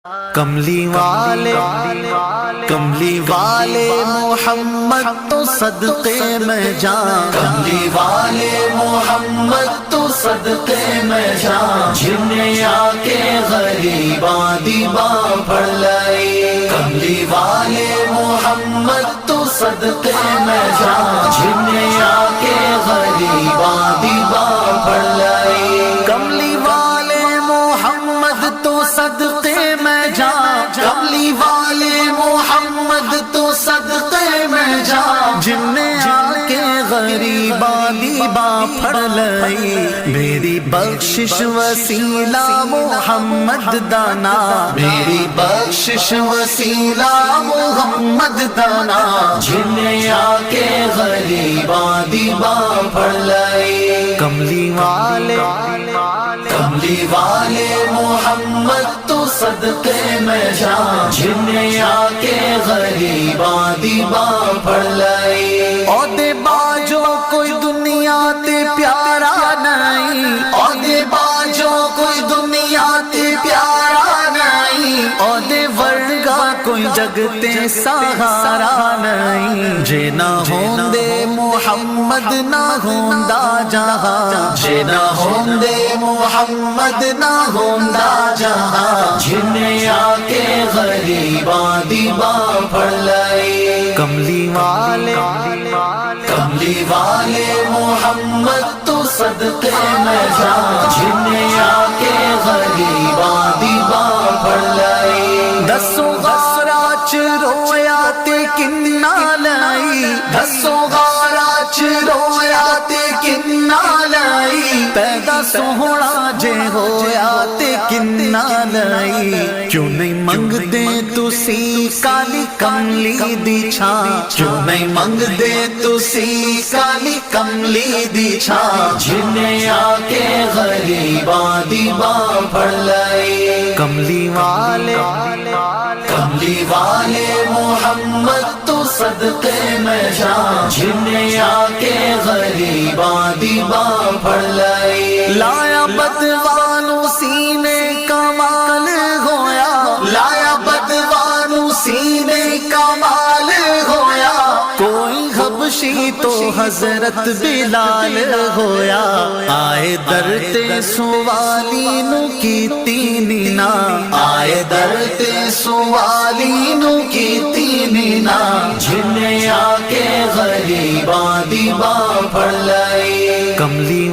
کملی والے محمد تو صدقے میں جان، کملی والے محمد تو صدقے میں جان، جن نے آ کے غریباں دی باں پڑ لائی۔ کملی والے محمد تو صدقے میں جان، جن نے آ کے غریباں دی باں پڑ لائی۔ کملی والے محمد تو صدقے میں جان، کملی والے محمد تو صدقے میں جان، جن نے آ کے غریباں دی باں پھڑ لئی۔ میری بخشش وسیلہ محمد دانا، میری بخشش وسیلہ محمد دانا، جن نے آ کے غریباں دی باں پھڑ لائی۔ کملی والے محمد تو صدقے میں جان، جن نے آ کے غریباں دی باں پھڑ لائی۔ عہدے باجو کوئی دنیا تے پیارا نہیں، عہدے باجو کوئی دنیا تے پیارا نہیں، عہدے ورگا کوئی جگ تے سہارا نہیں۔ جے نہ ہوندے محمد نہ ہوندا جہاں، جے نہ ہوندے محمد نہ ہوندا جہاں، جن نے آ کے غریباں دی باں پھڑ لائی۔ کملی والے محمد تو صدقے میں جان، جن نے آ کے غریباں دی باں پھڑ لائی۔ دسو غارا چ رویا تے کنا لائی، دسو غارا چ رویا تے کنا لائی۔ پیدا سوہنا جے ہویا تے کنا لائی۔ کیوں نہیں منگدے تسی کالی کملی دی چھاں، کیوں نہیں منگدے تسی کالی کملی دی چھاں، جن نے آ کے غریباں دی باں پھڑ لائی۔ کملی والے محمد تو صدقے میں جان، جن نے آ کے غریباں دی باں پھڑ لائی۔ لایا بدوانو سینے کمال ہویا، لایا بدوانو سینے کمال ہویا۔ کوئی حبشی تو حضرت بلال ہویا۔ آئے در تے سوالی نو کیتی نینا، آئے در تے سوالی نو کیتی نینا، جن نے آ کے غریباں دی باں پھڑ لائی۔ کملی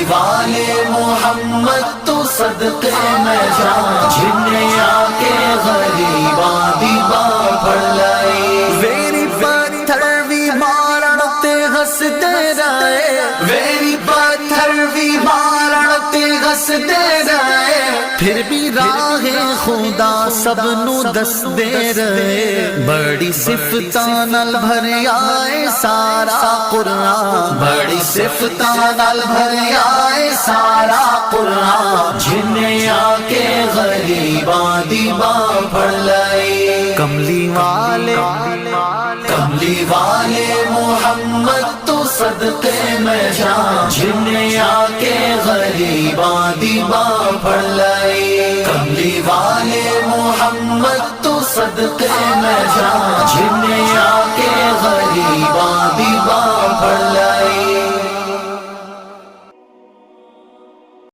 والے محمد تو صدقے میں جان، جن نے آ کے غریباں دی باں پھڑ لائی۔ ویری پتھر بھی مارن تے ہسدے رہے، ویری پتھر بھی مارن تے ہسدے رہے، پھر بھی راہ خدا سب نو دس دے رہے۔ بڑی صفتاں نال بھریا اے سارا قرآن، بڑی صفتاں نال بھریا اے سارا قرآن، جن نے آ کے غریباں دی باں پھڑ لائی۔ کملی والے محمد تو صدقے میں جان، جن نے آ کے غریباں دی باں پھڑ لائی۔ کملی والے محمد تو صدقے میں جان، جن نے آ کے غریباں دی باں پھڑ لائی۔